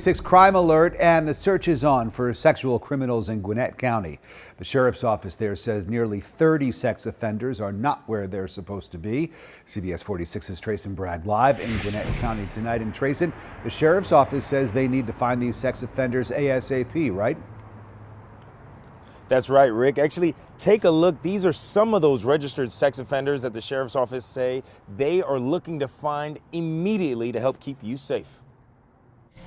6 crime alert, and the search is on for sexual criminals in Gwinnett County. The sheriff's office there says nearly 30 sex offenders are not where they're supposed to be. CBS 46's Trayson Bragg live in Gwinnett County tonight. And Trayson, the sheriff's office says they need to find these sex offenders ASAP, right? That's right, Rick. Actually, take a look. These are some of those registered sex offenders that the sheriff's office say they are looking to find immediately to help keep you safe.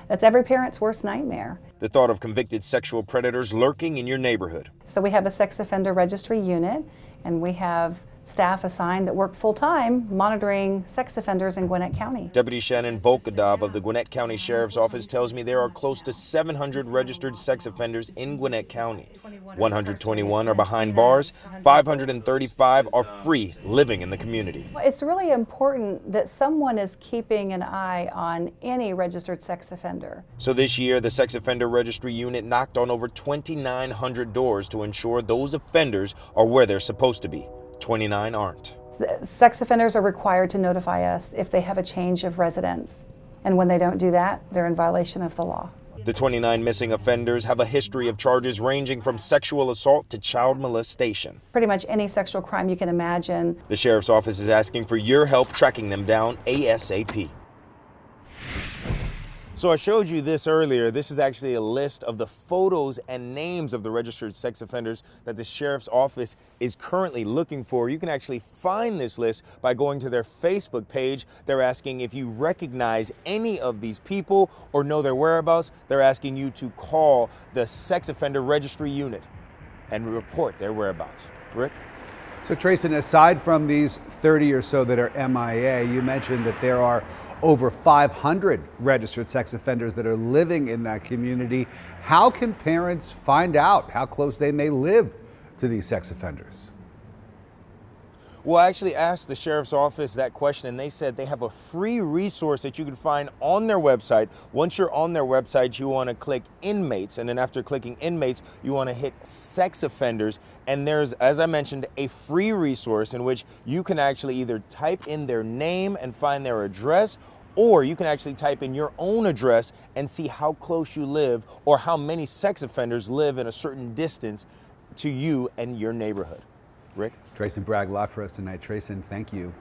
That's every parent's worst nightmare. The thought of convicted sexual predators lurking in your neighborhood. So we have a sex offender registry unit, and we have staff assigned that work full-time monitoring sex offenders in Gwinnett County. Deputy Shannon Volkadov of the Gwinnett County Sheriff's Office tells me there are close to 700 registered sex offenders in Gwinnett County. 121 are behind bars, 535 are free, living in the community. It's really important that someone is keeping an eye on any registered sex offender. So this year, the Sex Offender Registry Unit knocked on over 2,900 doors to ensure those offenders are where they're supposed to be. 29 aren't. Sex offenders are required to notify us if they have a change of residence. And when they don't do that, they're in violation of the law. The 29 missing offenders have a history of charges ranging from sexual assault to child molestation. Pretty much any sexual crime you can imagine. The sheriff's office is asking for your help tracking them down ASAP. So I showed you this earlier. This is actually a list of the photos and names of the registered sex offenders that the sheriff's office is currently looking for. You can actually find this list by going to their Facebook page. They're asking if you recognize any of these people or know their whereabouts. They're asking you to call the Sex Offender Registry Unit and report their whereabouts. Rick? So Trayson, aside from these 30 or so that are MIA, you mentioned that there are over 500 registered sex offenders that are living in that community. How can parents find out how close they may live to these sex offenders? Well, I actually asked the sheriff's office that question, and they said they have a free resource that you can find on their website. Once you're on their website, you want to click inmates, and then after clicking inmates, you want to hit sex offenders. And there's, as I mentioned, a free resource in which you can actually either type in their name and find their address, or you can actually type in your own address and see how close you live or how many sex offenders live in a certain distance to you and your neighborhood. Rick? Trayson Bragg live for us tonight. Trayson, thank you.